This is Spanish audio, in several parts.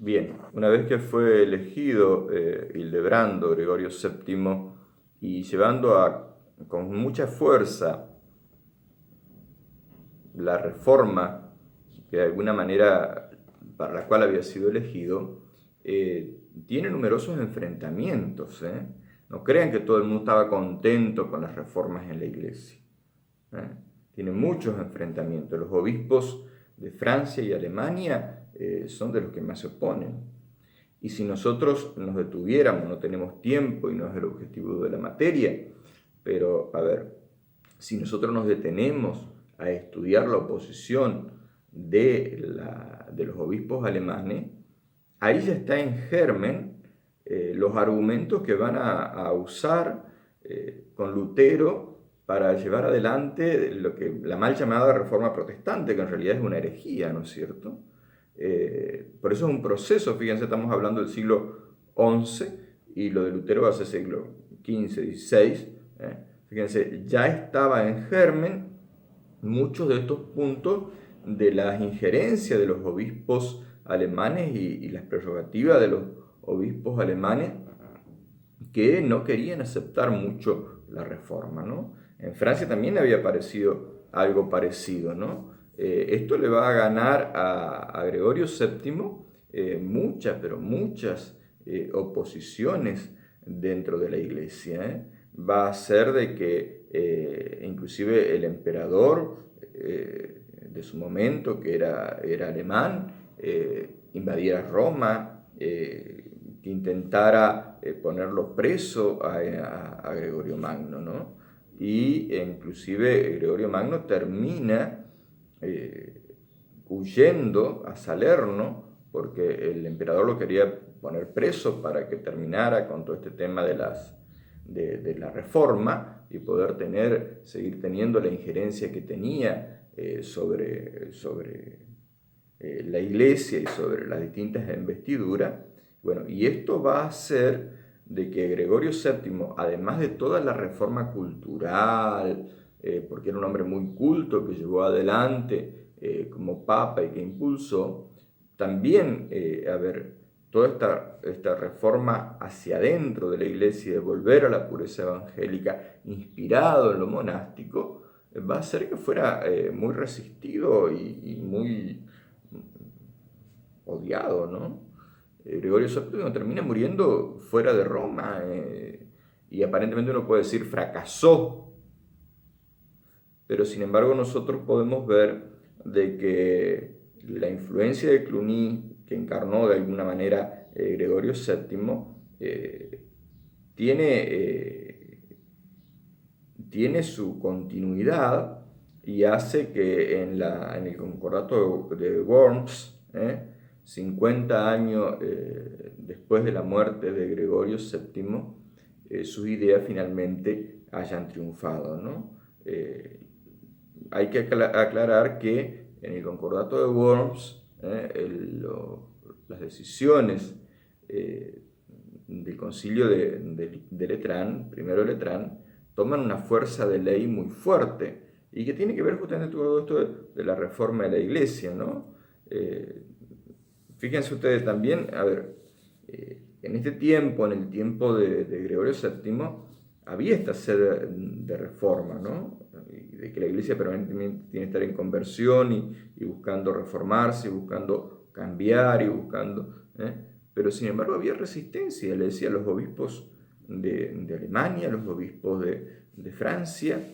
Bien, una vez que fue elegido Hildebrando, Gregorio VII, y con mucha fuerza la reforma, que de alguna manera para la cual había sido elegido, tiene numerosos enfrentamientos. No crean que todo el mundo estaba contento con las reformas en la iglesia. ¿eh? Tiene muchos enfrentamientos. Los obispos de Francia y Alemania son de los que más se oponen. Y si nosotros nos detuviéramos, no tenemos tiempo y no es el objetivo de la materia, pero a ver, si nosotros nos detenemos a estudiar la oposición de los obispos alemanes, ahí ya está en germen los argumentos que van a usar con Lutero para llevar adelante lo que la mal llamada reforma protestante, que en realidad es una herejía, ¿no es cierto? Por eso es un proceso, fíjense, estamos hablando del siglo XI y lo de Lutero hace siglo XV, XVI. Fíjense, ya estaba en germen muchos de estos puntos de las injerencias de los obispos alemanes y las prerrogativas de los obispos alemanes que no querían aceptar mucho la reforma, ¿no? En Francia también había aparecido algo parecido, ¿no? Esto le va a ganar a Gregorio VII muchas, pero muchas oposiciones dentro de la iglesia. Va a hacer de que inclusive el emperador de su momento, que era alemán, invadiera Roma, que intentara ponerlo preso a Gregorio Magno, ¿no? Y inclusive Gregorio Magno termina huyendo a Salerno porque el emperador lo quería poner preso para que terminara con todo este tema de la reforma y poder seguir teniendo la injerencia que tenía sobre la iglesia y sobre las distintas investiduras. Bueno, y esto va a hacer de que Gregorio VII, además de toda la reforma cultural, porque era un hombre muy culto que llevó adelante como papa y que impulsó, también, toda esta reforma hacia adentro de la iglesia, de volver a la pureza evangélica, inspirado en lo monástico, va a hacer que fuera muy resistido y muy odiado, ¿no? Gregorio VII termina muriendo fuera de Roma y aparentemente uno puede decir fracasó, pero sin embargo nosotros podemos ver de que la influencia de Cluny, que encarnó de alguna manera Gregorio VII, tiene, tiene su continuidad y hace que en el concordato de Worms, 50 años después de la muerte de Gregorio VII, sus ideas finalmente hayan triunfado, ¿no? Hay que aclarar que en el concordato de Worms, las decisiones del concilio de Letrán, primero Letrán, toman una fuerza de ley muy fuerte y que tiene que ver justamente todo esto de la reforma de la iglesia, ¿no? Fíjense ustedes también, a ver, en este tiempo, en el tiempo de Gregorio VII, había esta sed de reforma, ¿no? Y de que la iglesia permanentemente tiene que estar en conversión y buscando reformarse, y buscando cambiar y buscando... Pero sin embargo había resistencia, le decía a los obispos de Alemania, los obispos de Francia,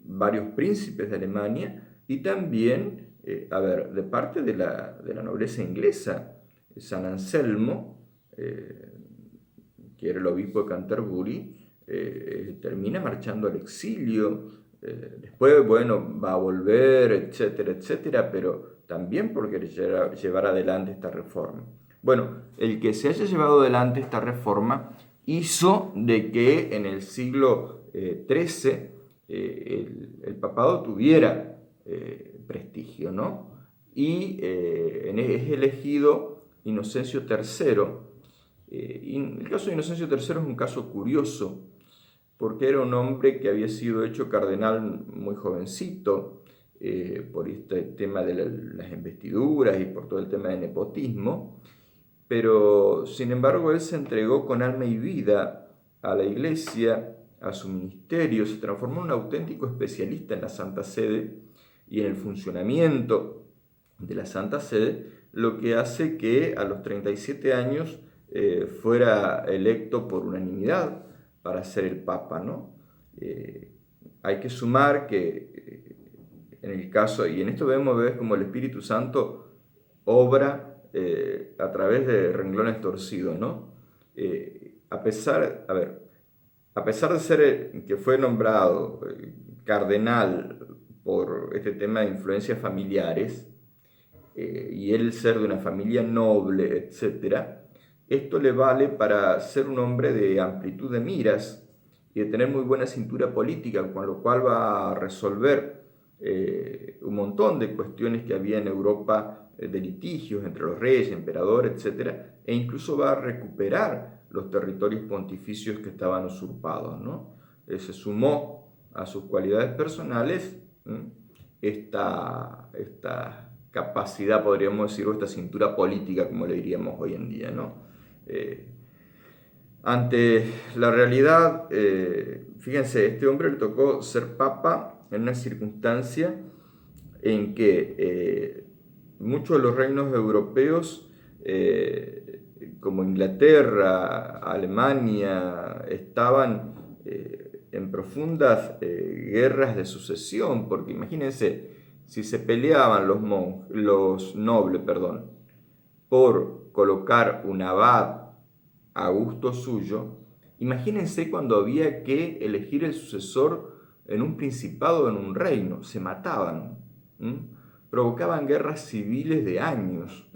varios príncipes de Alemania y también, de parte de la nobleza inglesa, San Anselmo, que era el obispo de Canterbury, termina marchando al exilio, después, bueno, va a volver, etcétera, etcétera, pero también por querer llevar adelante esta reforma. Bueno, el que se haya llevado adelante esta reforma hizo de que en el siglo XIII el papado tuviera prestigio, ¿no? Y es elegido Inocencio III. Y el caso de Inocencio III es un caso curioso, porque era un hombre que había sido hecho cardenal muy jovencito, por este tema de las investiduras y por todo el tema de nepotismo, pero sin embargo él se entregó con alma y vida a la Iglesia, a su ministerio, se transformó en un auténtico especialista en la Santa Sede y en el funcionamiento de la Santa Sede, lo que hace que a los 37 años fuera electo por unanimidad para ser el Papa, ¿no? Hay que sumar que en el caso, y en esto ves como el Espíritu Santo obra a través de renglones torcidos, ¿no? A pesar de ser que fue nombrado cardenal por este tema de influencias familiares, y él ser de una familia noble, etc., esto le vale para ser un hombre de amplitud de miras y de tener muy buena cintura política, con lo cual va a resolver un montón de cuestiones que había en Europa, de litigios entre los reyes, emperadores, etc., e incluso va a recuperar los territorios pontificios que estaban usurpados, ¿no? Se sumó a sus cualidades personales esta capacidad, podríamos decir, o esta cintura política, como le diríamos hoy en día, ¿no? Ante la realidad, fíjense, este hombre le tocó ser papa en una circunstancia en que muchos de los reinos europeos, como Inglaterra, Alemania, estaban en profundas guerras de sucesión, porque imagínense, si se peleaban los nobles, por colocar un abad a gusto suyo, imagínense cuando había que elegir el sucesor en un principado o en un reino, se mataban, provocaban guerras civiles de años.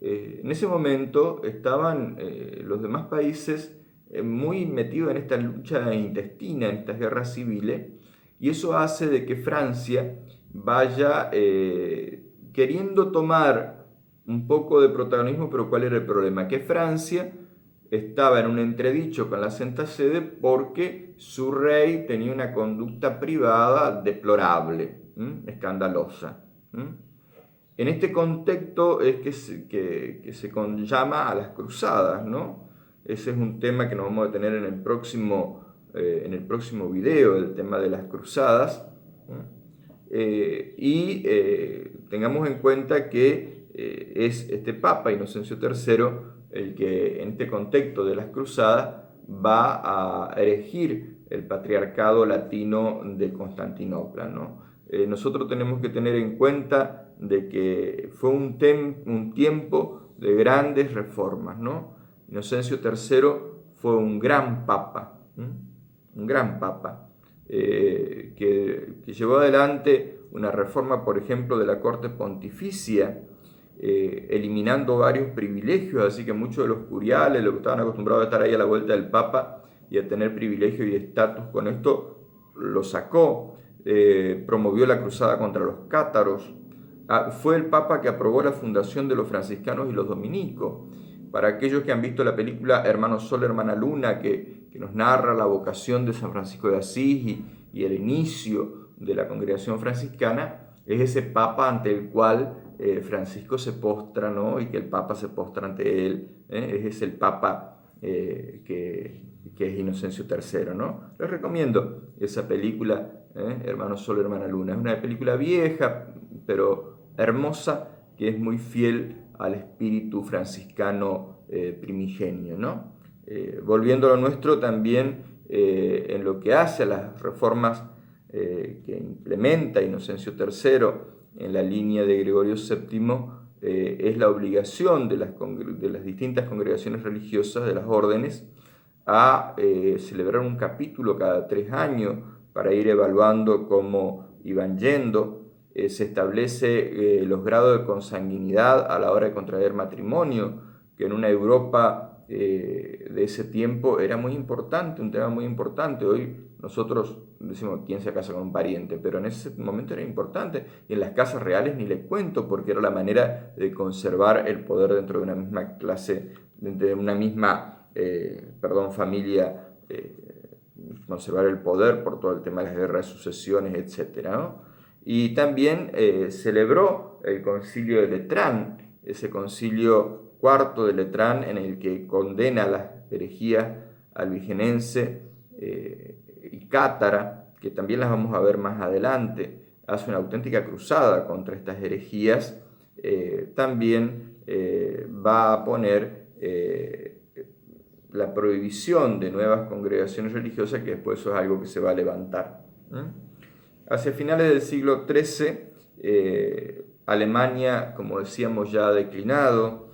En ese momento estaban los demás países muy metidos en esta lucha intestina, en estas guerras civiles, y eso hace de que Francia vaya queriendo tomar un poco de protagonismo, pero ¿cuál era el problema? Que Francia estaba en un entredicho con la Santa Sede porque su rey tenía una conducta privada deplorable, escandalosa. En este contexto es que se llama a las cruzadas, ¿no? Ese es un tema que nos vamos a tener en el próximo video, el tema de las cruzadas. Tengamos en cuenta que es este Papa Inocencio III el que en este contexto de las cruzadas va a erigir el patriarcado latino de Constantinopla, ¿no? Nosotros tenemos que tener en cuenta de que fue un tiempo de grandes reformas, ¿no? Inocencio III fue un gran papa, que llevó adelante una reforma, por ejemplo, de la corte pontificia, eliminando varios privilegios, así que muchos de los curiales, los que estaban acostumbrados a estar ahí a la vuelta del Papa y a tener privilegios y estatus, con esto lo sacó. Promovió la cruzada contra los cátaros. Fue el Papa que aprobó la fundación de los franciscanos y los dominicos. Para aquellos que han visto la película Hermano Sol, Hermana Luna, que nos narra la vocación de San Francisco de Asís y el inicio de la congregación franciscana, es ese Papa ante el cual Francisco se postra, ¿no? Y que el Papa se postra ante él. Es el Papa que es Inocencio III, ¿no? Les recomiendo esa película, Hermano Sol, Hermana Luna. Es una película vieja, pero hermosa, que es muy fiel al espíritu franciscano primigenio, ¿no? Volviendo a lo nuestro, también en lo que hace a las reformas que implementa Inocencio III en la línea de Gregorio VII, es la obligación de las distintas congregaciones religiosas, de las órdenes, a celebrar un capítulo cada 3 años para ir evaluando cómo iban yendo. Se establece los grados de consanguinidad a la hora de contraer matrimonio, que en una Europa de ese tiempo era muy importante, un tema muy importante. Hoy nosotros decimos quién se casa con un pariente, pero en ese momento era importante. Y en las casas reales ni les cuento, porque era la manera de conservar el poder dentro de una misma clase, de una misma familia, conservar el poder por todo el tema de las guerras de sucesiones, etc., ¿no? Y también celebró el concilio de Letrán, ese concilio cuarto de Letrán en el que condena las herejías albigenense y cátara, que también las vamos a ver más adelante. Hace una auténtica cruzada contra estas herejías. También va a poner la prohibición de nuevas congregaciones religiosas, que después eso es algo que se va a levantar. Hacia finales del siglo XIII, Alemania, como decíamos, ya ha declinado,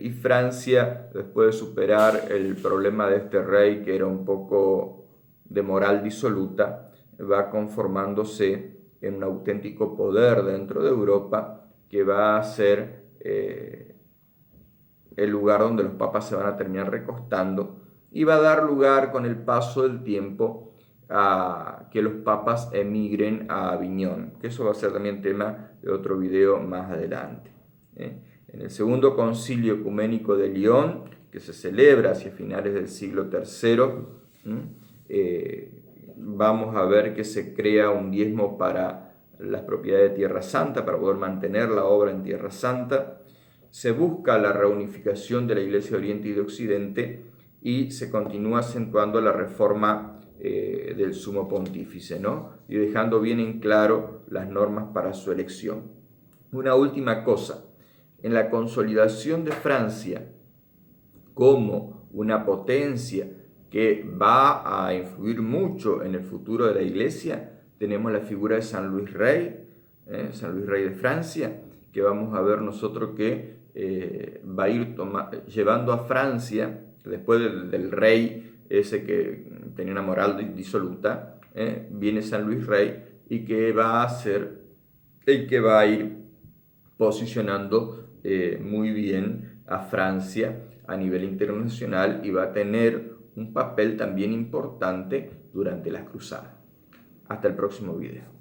y Francia, después de superar el problema de este rey que era un poco de moral disoluta, va conformándose en un auténtico poder dentro de Europa que va a ser el lugar donde los papas se van a terminar recostando, y va a dar lugar con el paso del tiempo a que los papas emigren a Aviñón, que eso va a ser también tema de otro video más adelante. En el segundo concilio ecuménico de Lyon, que se celebra hacia finales del siglo III, vamos a ver que se crea un diezmo para las propiedades de Tierra Santa, para poder mantener la obra en Tierra Santa. Se busca la reunificación de la Iglesia de Oriente y de Occidente, y se continúa acentuando la reforma del sumo pontífice, ¿no? Y dejando bien en claro las normas para su elección. Una última cosa, en la consolidación de Francia como una potencia que va a influir mucho en el futuro de la Iglesia, tenemos la figura de San Luis Rey, San Luis Rey de Francia, que vamos a ver nosotros que va a ir llevando a Francia, después del rey ese que tenía una moral disoluta, viene San Luis Rey, y que va a ser el que va a ir posicionando muy bien a Francia a nivel internacional, y va a tener un papel también importante durante las cruzadas. Hasta el próximo video.